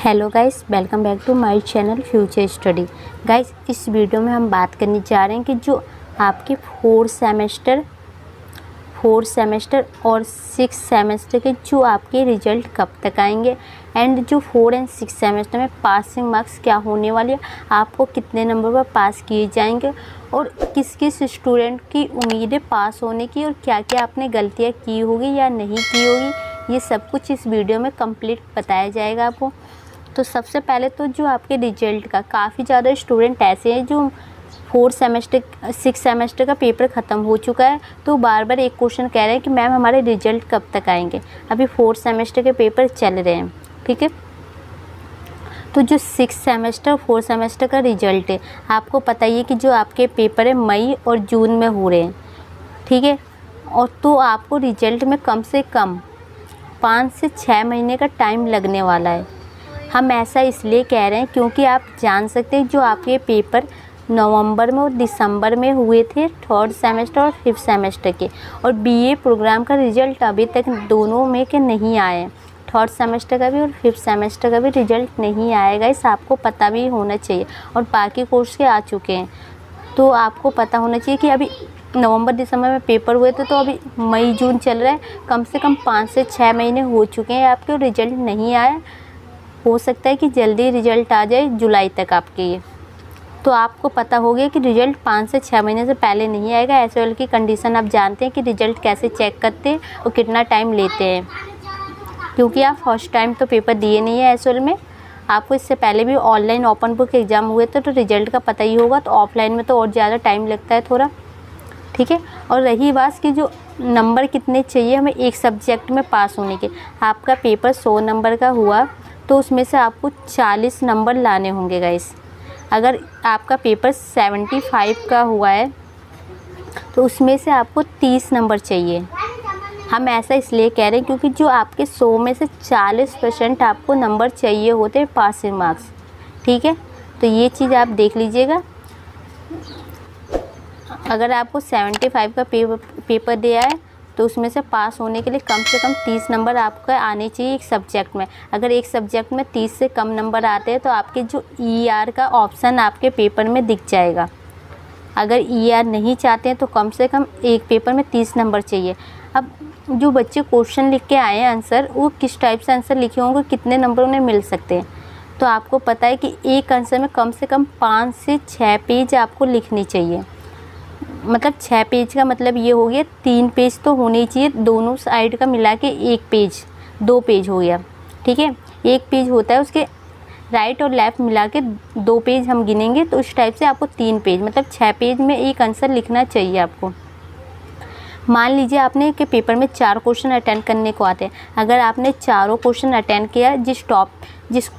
Hello guys, welcome back to my channel future study. Guys, इस वीडियो में हम बात करने जा रहे हैं कि जो आपके फोर्थ सेमेस्टर और 6 सेमेस्टर के जो आपके रिजल्ट कब तक आएंगे एंड जो 4 एंड 6 सेमेस्टर में पासिंग मार्क्स क्या होने वाले हैं, आपको कितने नंबर पर पास किए जाएंगे और किस किस स्टूडेंट की उम्मीद है पास होने की और क्या क्या आपने गलतियाँ की होगी या नहीं की होगी, ये सब कुछ इस वीडियो में कंप्लीट बताया जाएगा आपको। तो सबसे पहले तो जो आपके रिजल्ट का काफ़ी ज़्यादा स्टूडेंट ऐसे हैं जो 6 सेमेस्टर का पेपर ख़त्म हो चुका है, तो बार बार एक क्वेश्चन कह रहे हैं कि मैम हमारे रिजल्ट कब तक आएंगे। अभी 4 सेमेस्टर के पेपर चल रहे हैं, ठीक है। तो जो 6 सेमेस्टर 4 सेमेस्टर का रिजल्ट है, आपको पता ही है कि जो आपके पेपर है मई और जून में हो रहे हैं, ठीक है। और तो आपको रिजल्ट में कम से कम 5 से 6 महीने का टाइम लगने वाला है। हम ऐसा इसलिए कह रहे हैं क्योंकि आप जान सकते हैं जो आपके पेपर नवंबर में और दिसंबर में हुए थे 3rd सेमेस्टर और 5th सेमेस्टर के, और बीए प्रोग्राम का रिज़ल्ट अभी तक दोनों में के नहीं आए। 3rd सेमेस्टर का भी और 5th सेमेस्टर का भी रिज़ल्ट नहीं आएगा, इस आपको पता भी होना चाहिए। और बाकी कोर्स के आ चुके हैं, तो आपको पता होना चाहिए कि अभी नवंबर दिसंबर में पेपर हुए थे, तो अभी मई जून चल रहा है, कम से कम 5 से 6 महीने हो चुके हैं आपके, रिज़ल्ट नहीं आया। हो सकता है कि जल्दी रिज़ल्ट आ जाए जुलाई तक आपके ये। तो आपको पता हो गया कि रिज़ल्ट 5 से 6 महीने से पहले नहीं आएगा। एसओएल की कंडीशन आप जानते हैं कि रिज़ल्ट कैसे चेक करते हैं और कितना टाइम लेते हैं, क्योंकि आप फर्स्ट टाइम तो पेपर दिए नहीं है एसओएल में। आपको इससे पहले भी ऑनलाइन ओपन बुक एग्ज़ाम हुए थे, तो रिज़ल्ट का पता ही होगा। तो ऑफलाइन में तो और ज़्यादा टाइम लगता है थोड़ा, ठीक है। और रही बात कि जो नंबर कितने चाहिए हमें एक सब्जेक्ट में पास होने के, आपका पेपर 100 नंबर का हुआ तो उसमें से आपको 40 नंबर लाने होंगे गाइस। अगर आपका पेपर 75 का हुआ है तो उसमें से आपको 30 नंबर चाहिए। हम ऐसा इसलिए कह रहे हैं क्योंकि जो आपके 100 में से 40% आपको नंबर चाहिए होते हैं पासिंग मार्क्स, ठीक है। तो ये चीज़ आप देख लीजिएगा। अगर आपको 75 का पेपर दिया है तो उसमें से पास होने के लिए कम से कम 30 नंबर आपका आने चाहिए एक सब्जेक्ट में। अगर एक सब्जेक्ट में 30 से कम नंबर आते हैं तो आपके जो ईआर का ऑप्शन आपके पेपर में दिख जाएगा। अगर ईआर नहीं चाहते हैं तो कम से कम एक पेपर में 30 नंबर चाहिए। अब जो बच्चे क्वेश्चन लिख के आए हैं आंसर, वो किस टाइप से आंसर लिखे होंगे, कितने नंबर उन्हें मिल सकते हैं, तो आपको पता है कि एक आंसर में कम से कम 5 से 6 पेज आपको लिखनी चाहिए। मतलब 6 पेज का मतलब ये हो गया 3 पेज तो होने ही चाहिए, दोनों साइड का मिला के 1 पेज, 2 पेज हो गया, ठीक है। 1 पेज होता है, उसके राइट और लेफ़्ट मिला के 2 पेज हम गिनेंगे, तो उस टाइप से आपको 3 पेज मतलब 6 पेज में एक आंसर लिखना चाहिए आपको। मान लीजिए आपने के पेपर में 4 क्वेश्चन अटेंड करने को आते हैं। अगर आपने चारों क्वेश्चन अटेंड किया, जिस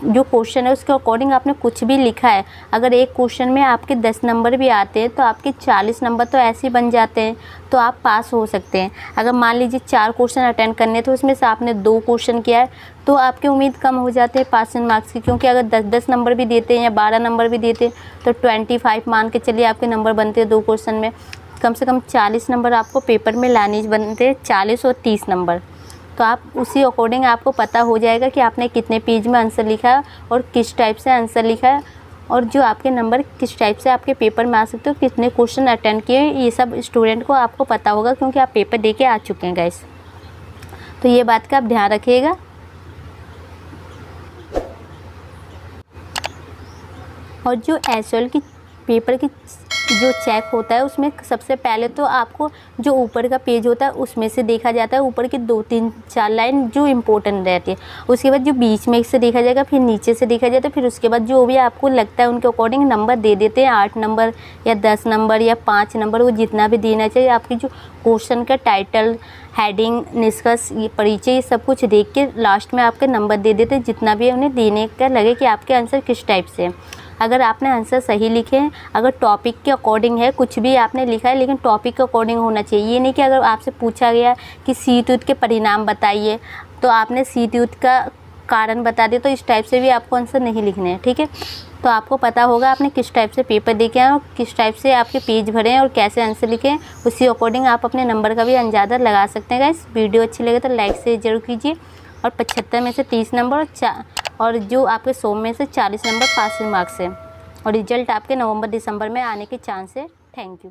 जो क्वेश्चन है उसके अकॉर्डिंग आपने कुछ भी लिखा है, अगर एक क्वेश्चन में आपके 10 नंबर भी आते हैं तो आपके 40 नंबर तो ऐसे ही बन जाते हैं, तो आप पास हो सकते हैं। अगर मान लीजिए 4 क्वेश्चन अटेंड करने तो उसमें से आपने 2 क्वेश्चन किया है, तो आपकी उम्मीद कम हो जाती है पासिंग मार्क्स की, क्योंकि अगर 10-10 नंबर भी देते हैं या 12 नंबर भी देते हैं तो 25 मान के चलिए आपके नंबर बनते हैं 2 क्वेश्चन में। कम से कम 40 नंबर आपको पेपर में लाने बनते हैं, 40 और 30 नंबर। तो आप उसी अकॉर्डिंग आपको पता हो जाएगा कि आपने कितने पेज में आंसर लिखा है और किस टाइप से आंसर लिखा है, और जो आपके नंबर किस टाइप से आपके पेपर में आ सकते हो, कितने क्वेश्चन अटेंड किए, ये सब स्टूडेंट को आपको पता होगा क्योंकि आप पेपर दे के आ चुके हैं गाइस। तो ये बात का आप ध्यान रखिएगा। और जो एसओएल की पेपर की जो चेक होता है उसमें सबसे पहले तो आपको जो ऊपर का पेज होता है उसमें से देखा जाता है, ऊपर की 2-3-4 लाइन जो इम्पोर्टेंट रहती है। उसके बाद जो बीच में से देखा जाएगा, फिर नीचे से देखा जाता है, फिर उसके बाद जो भी आपको लगता है उनके अकॉर्डिंग नंबर दे देते हैं, 8 नंबर या 10 नंबर या 5 नंबर, वो जितना भी देना चाहिए। आपकी जो क्वेश्चन का टाइटल, हेडिंग, निष्कर्ष, ये परिचय, ये सब कुछ देख के लास्ट में आपके नंबर दे देते हैं, जितना भी उन्हें देने का लगे कि आपके आंसर किस टाइप से है। अगर आपने आंसर सही लिखे हैं, अगर टॉपिक के अकॉर्डिंग है, कुछ भी आपने लिखा है लेकिन टॉपिक के अकॉर्डिंग होना चाहिए। ये नहीं कि अगर आपसे पूछा गया कि सी-ट्यूट के परिणाम बताइए तो आपने सी-ट्यूट का कारण बता दिया, तो इस टाइप से भी आपको आंसर नहीं लिखने हैं, ठीक है। तो आपको पता होगा आपने किस टाइप से पेपर दे के आए और किस टाइप से आपके पेज भरे हैं और कैसे आंसर लिखे हैं, उसी अकॉर्डिंग आप अपने नंबर का भी अंदाज़ा लगा सकते हैं गाइस। वीडियो अच्छी लगे तो लाइक से ज़रूर कीजिए। और 75 में से 30 नंबर और जो आपके 100 में से 40 नंबर पासिंग मार्क्स है और रिजल्ट आपके नवंबर दिसंबर में आने के चांस है। Thank you.